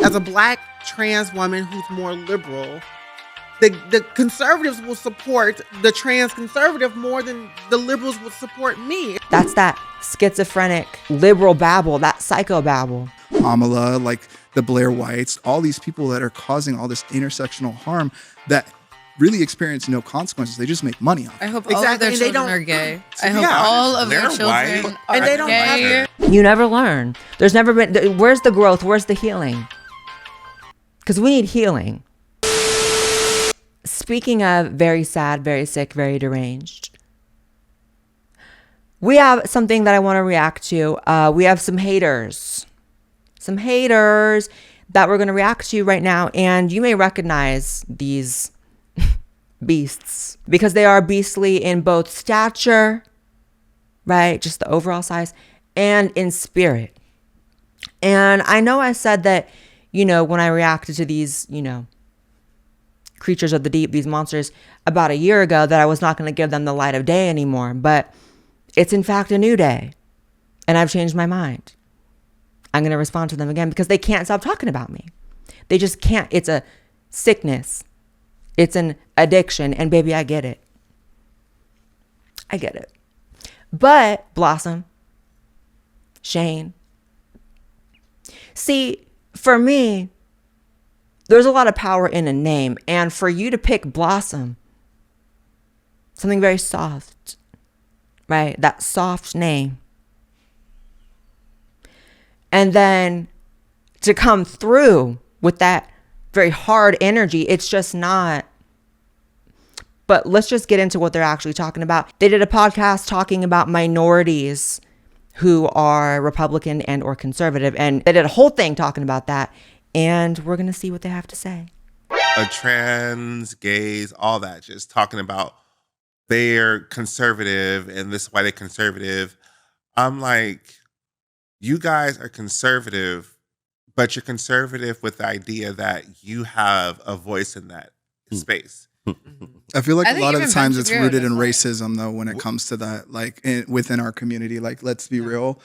as a Black trans woman who's more liberal, the conservatives will support the trans conservative more than the liberals would support me. That's that schizophrenic liberal babble, that psycho babble. Amala, like the Blaire Whites, all these people that are causing all this intersectional harm that really experience no consequences. They just make money off it. I hope all of their children are gay. I hope Yeah. all of their They're children white. are And they don't gay. You never learn. There's never been, where's the growth? Where's the healing? Because we need healing. Speaking of very sad, very sick, very deranged, we have something that I want to react to. We have some haters that we're going to react to right now. And you may recognize these beasts because they are beastly in both stature, right? Just the overall size, and in spirit. And I know I said that, when I reacted to these, creatures of the deep, these monsters, about a year ago, that I was not going to give them the light of day anymore. But it's in fact a new day. And I've changed my mind. I'm going to respond to them again because they can't stop talking about me. They just can't. It's a sickness. It's an addiction. And baby, I get it. I get it. But Blossom, Shane, see, for me, there's a lot of power in a name. And for you to pick Blossom, something very soft, right? That soft name. And then to come through with that very hard energy, it's just not. But let's just get into what they're actually talking about. They did a podcast talking about minorities who are Republican and or conservative. And they did a whole thing talking about that. And we're going to see what they have to say. Trans, gays, all that, just talking about they're conservative and this is why they're conservative. I'm like, you guys are conservative, but you're conservative with the idea that you have a voice in that space. I feel like I a think lot of even the times Ben it's Shapiro rooted in does that. racism, though, when it comes to that, like within our community. Like, let's be real.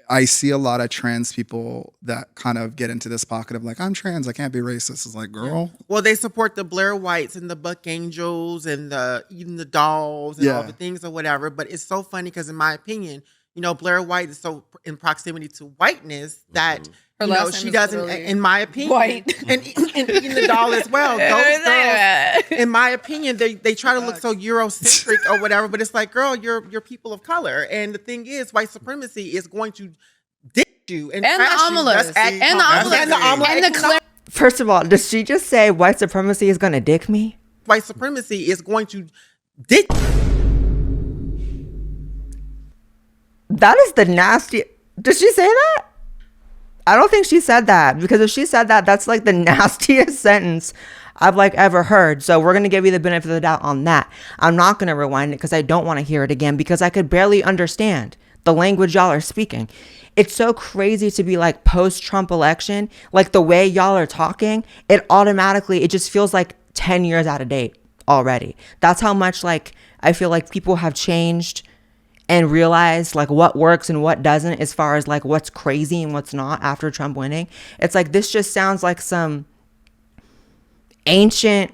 I see a lot of trans people that kind of get into this pocket of like, I'm trans, I can't be racist. It's like, girl. Well, they support the Blaire Whites and the Buck Angels and even the dolls and all the things or whatever. But it's so funny because in my opinion, Blaire White is so in proximity to whiteness that Her last name she is doesn't, literally in my opinion, White. and even the doll as well. Those girls, in my opinion, they try to look so Eurocentric or whatever, but it's like, girl, you're people of color, and the thing is, white supremacy is going to ditch you and And the trash you. omelas. That's And the omelas. and the omelas. And the clear. First of all, does she just say white supremacy is going to dick me? White supremacy is going to ditch. That is the nasty. Did she say that? I don't think she said that, because if she said that, that's like the nastiest sentence I've ever heard. So we're going to give you the benefit of the doubt on that. I'm not going to rewind it because I don't want to hear it again because I could barely understand the language y'all are speaking. It's so crazy to be like post-Trump election, like the way y'all are talking, it just feels like 10 years out of date already. That's how much I feel like people have changed and realized what works and what doesn't as far as what's crazy and what's not after Trump winning. It's like, this just sounds like some ancient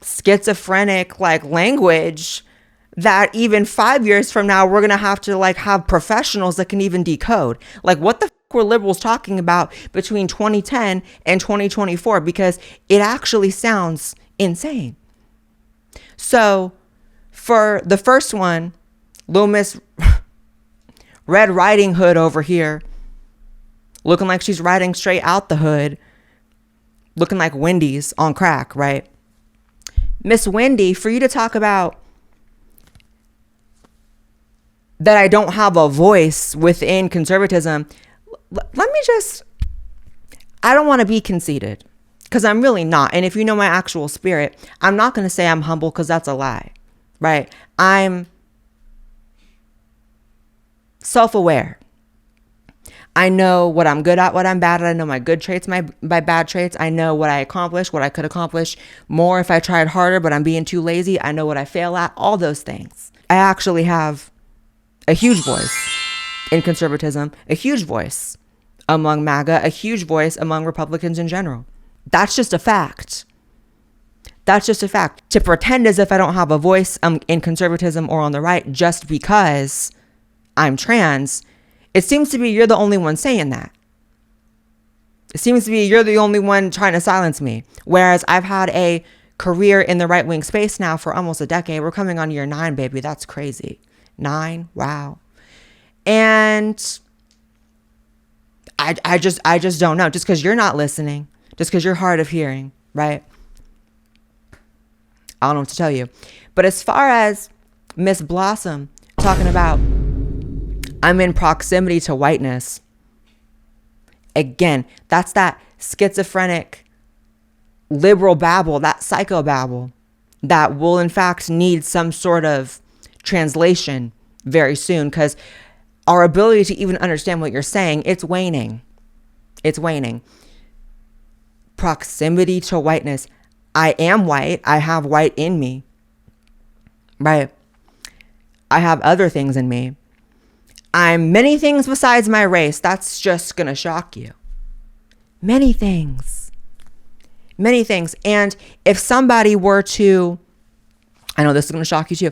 schizophrenic language that even 5 years from now, we're going to have to have professionals that can even decode. What the were liberals talking about between 2010 and 2024? Because it actually sounds insane. So for the first one, Little Miss Red Riding Hood over here, looking like she's riding straight out the hood, looking like Wendy's on crack, right? Miss Wendy, for you to talk about that I don't have a voice within conservatism, let me I don't want to be conceited, because I'm really not. And if you know my actual spirit, I'm not going to say I'm humble, because that's a lie, right? I'm self-aware. I know what I'm good at, what I'm bad at. I know my good traits, my bad traits. I know what I accomplished, what I could accomplish more if I tried harder, but I'm being too lazy. I know what I fail at, all those things. I actually have a huge voice in conservatism, a huge voice among MAGA, a huge voice among Republicans in general. That's just a fact. That's just a fact. To pretend as if I don't have a voice in conservatism or on the right just because I'm trans, it seems to be you're the only one saying that. It seems to be you're the only one trying to silence me. Whereas I've had a career in the right-wing space now for almost a decade. We're coming on year 9, baby. That's crazy. 9? Wow. And I just don't know. Just because you're not listening, just because you're hard of hearing, right? I don't know what to tell you. But as far as Miss Blossom talking about, I'm in proximity to whiteness. Again, that's that schizophrenic liberal babble, that psycho babble that will in fact need some sort of translation very soon, because our ability to even understand what you're saying, it's waning. It's waning. Proximity to whiteness. I am white. I have white in me. Right? I have other things in me. I'm many things besides my race. That's just going to shock you. Many things. Many things. And if somebody were to, I know this is going to shock you too.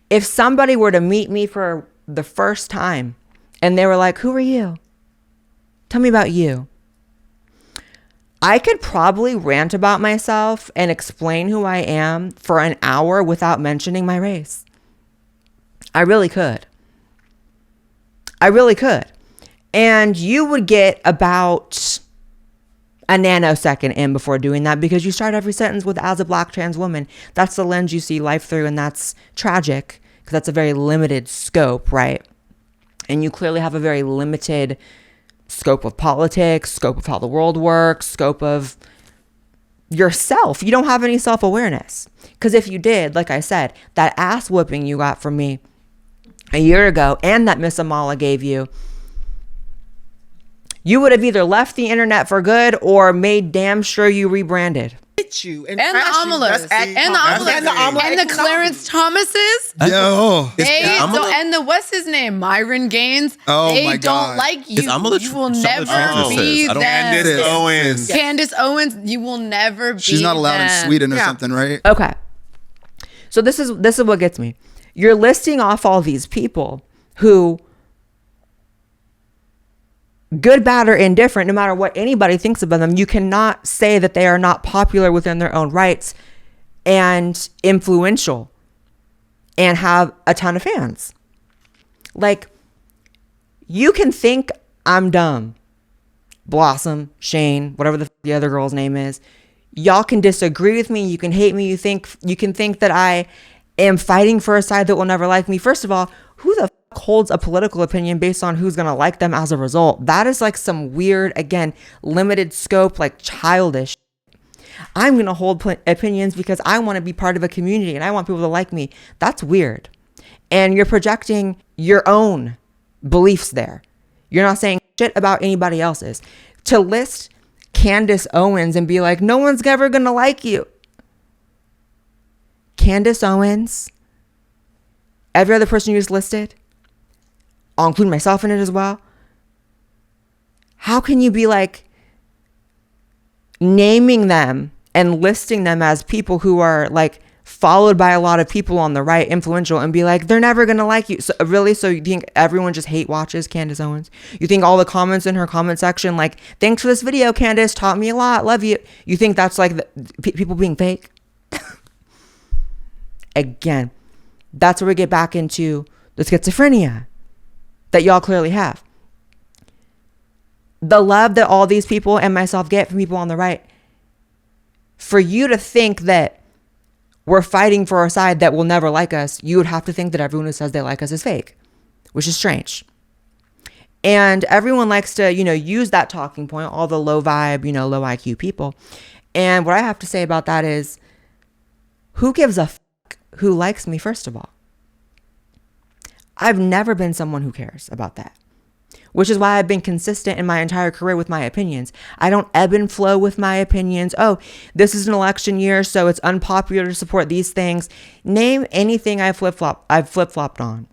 If somebody were to meet me for the first time and they were like, who are you? Tell me about you. I could probably rant about myself and explain who I am for an hour without mentioning my race. I really could. I really could. And you would get about a nanosecond in before doing that, because you start every sentence with as a black trans woman. That's the lens you see life through, and that's tragic because that's a very limited scope, right? And you clearly have a very limited scope of politics, scope of how the world works, scope of yourself. You don't have any self-awareness. Because if you did, like I said, that ass whooping you got from me a year ago and that Miss Amala gave you, you would have either left the internet for good or made damn sure you rebranded. You and the Amalas and the Clarence Thomases. Yo, and the what's his name, Myron Gaines. Oh they my God. don't like you. You will never be them. Candace Owens. You will never be. She's not allowed them. in Sweden or something, right? Okay. So this is what gets me. You're listing off all these people who, good, bad, or indifferent, no matter what anybody thinks about them, you cannot say that they are not popular within their own rights and influential and have a ton of fans. Like, you can think I'm dumb. Blossom, Shane, whatever the other girl's name is. Y'all can disagree with me. You can hate me. You can think that I am fighting for a side that will never like me. First of all, who the holds a political opinion based on who's going to like them as a result? That is like some weird, again, limited scope, like childish. I'm going to hold opinions because I want to be part of a community and I want people to like me. That's weird. And you're projecting your own beliefs there. You're not saying shit about anybody else's. To list Candace Owens and be like, no one's ever going to like you. Candace Owens, every other person you just listed, I'll include myself in it as well. How can you be like naming them and listing them as people who are like followed by a lot of people on the right, influential, and be like, they're never going to like you? So really? So you think everyone just hate watches Candace Owens? You think all the comments in her comment section, like, thanks for this video, Candace, taught me a lot, love you. You think that's like people being fake? Again, that's where we get back into the schizophrenia that y'all clearly have. The love that all these people and myself get from people on the right. For you to think that we're fighting for a side that will never like us, you would have to think that everyone who says they like us is fake, which is strange. And everyone likes to, use that talking point, all the low vibe, low IQ people. And what I have to say about that is, who gives a fuck who likes me, first of all? I've never been someone who cares about that, which is why I've been consistent in my entire career with my opinions. I don't ebb and flow with my opinions. Oh, this is an election year, so it's unpopular to support these things. Name anything I've flip-flopped on.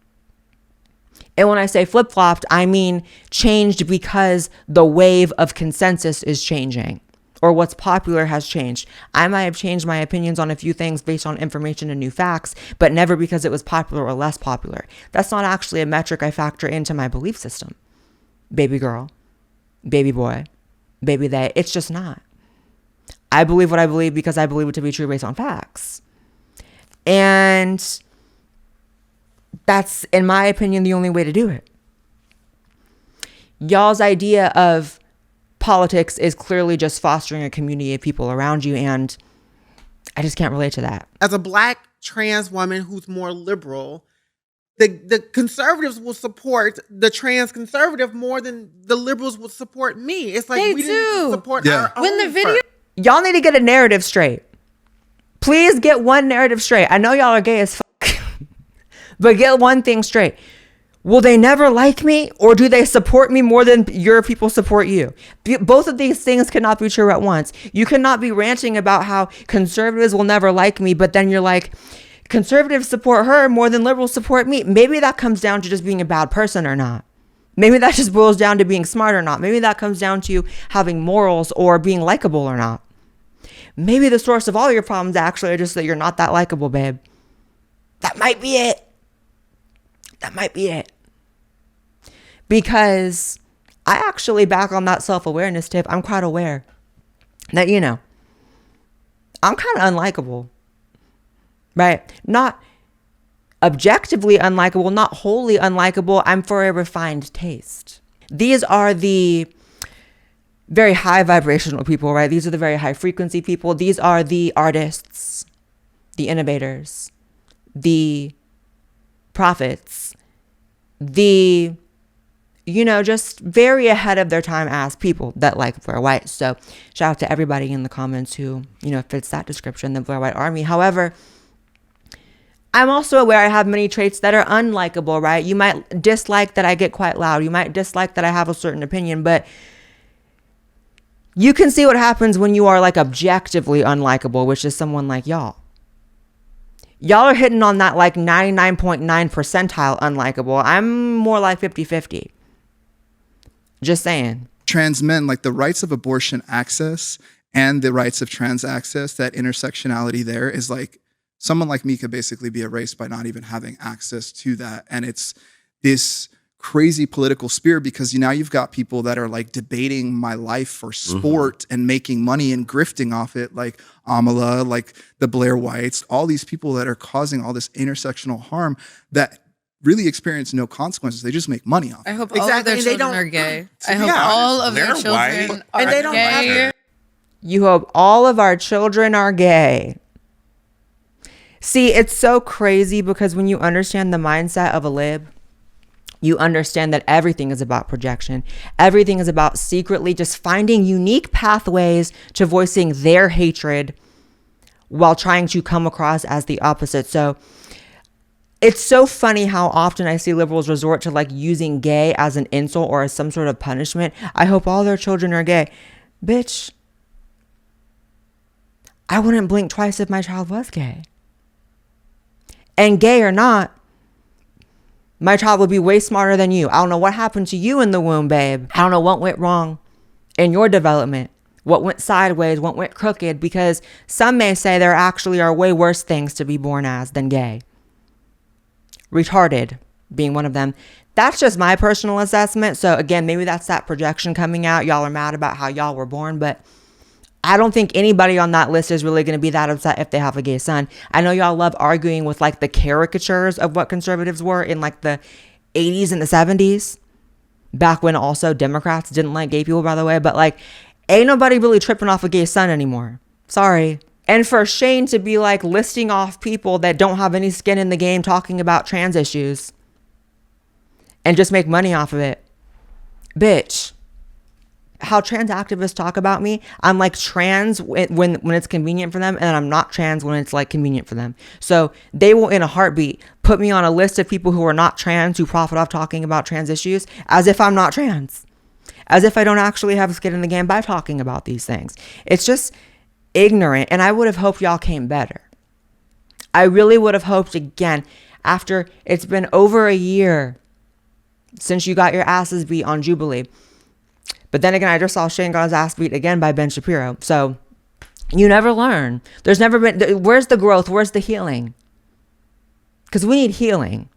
And when I say flip-flopped, I mean changed because the wave of consensus is changing, or what's popular has changed. I might have changed my opinions on a few things based on information and new facts, but never because it was popular or less popular. That's not actually a metric I factor into my belief system. Baby girl, baby boy, baby they. It's just not. I believe what I believe because I believe it to be true based on facts. And that's, in my opinion, the only way to do it. Y'all's idea of politics is clearly just fostering a community of people around you, and I just can't relate to that. As a Black trans woman who's more liberal, the conservatives will support the trans conservative more than the liberals will support me. It's like we didn't support our own. When the video, y'all need to get a narrative straight. Please get one narrative straight. I know y'all are gay as fuck. But get one thing straight. Will they never like me, or do they support me more than your people support you? Both of these things cannot be true at once. You cannot be ranting about how conservatives will never like me, but then you're like, conservatives support her more than liberals support me. Maybe that comes down to just being a bad person or not. Maybe that just boils down to being smart or not. Maybe that comes down to having morals or being likable or not. Maybe the source of all your problems actually are just that you're not that likable, babe. That might be it. That might be it. Because I actually, back on that self-awareness tip, I'm quite aware that, I'm kind of unlikable, right? Not objectively unlikable, not wholly unlikable. I'm for a refined taste. These are the very high vibrational people, right? These are the very high frequency people. These are the artists, the innovators, the prophets, the, just very ahead of their time ass people that like Blaire White. So shout out to everybody in the comments who, fits that description, the Blaire White army. However, I'm also aware I have many traits that are unlikable, right? You might dislike that I get quite loud. You might dislike that I have a certain opinion, but you can see what happens when you are like objectively unlikable, which is someone like y'all. Y'all are hitting on that like 99.9 percentile unlikable. I'm more like 50-50. Just saying. Trans men, like the rights of abortion access and the rights of trans access, that intersectionality there is like, someone like me could basically be erased by not even having access to that. And it's this crazy political spirit because now you've got people that are like debating my life for sport and making money and grifting off it, like Amala, like the Blaire Whites, all these people that are causing all this intersectional harm that really experience no consequences. They just make money off it. I hope all of their children are gay. I hope all of their children are and they don't gay. You hope all of our children are gay. See, it's so crazy because when you understand the mindset of a lib, you understand that everything is about projection. Everything is about secretly just finding unique pathways to voicing their hatred while trying to come across as the opposite. So it's so funny how often I see liberals resort to like using gay as an insult or as some sort of punishment. I hope all their children are gay. Bitch, I wouldn't blink twice if my child was gay. And gay or not, my child would be way smarter than you. I don't know what happened to you in the womb, babe. I don't know what went wrong in your development, what went sideways, what went crooked, because some may say there actually are way worse things to be born as than gay. Retarded being one of them. That's just my personal assessment. So again, maybe that's that projection coming out. Y'all are mad about how y'all were born, but I don't think anybody on that list is really going to be that upset if they have a gay son. I know y'all love arguing with like the caricatures of what conservatives were in like the 80s and the 70s. Back when also Democrats didn't like gay people, by the way. But like, ain't nobody really tripping off a gay son anymore. Sorry. And for Shane to be like listing off people that don't have any skin in the game talking about trans issues and just make money off of it. Bitch. How trans activists talk about me, I'm like trans when it's convenient for them, and I'm not trans when it's like convenient for them. So they will in a heartbeat put me on a list of people who are not trans who profit off talking about trans issues as if I'm not trans, as if I don't actually have skin in the game by talking about these things. It's just ignorant, and I would have hoped y'all came better. I really would have hoped, again, after it's been over a year since you got your asses beat on Jubilee. But then again, I just saw Shane got his ass beat again by Ben Shapiro. So you never learn. There's never been, where's the growth? Where's the healing? Because we need healing.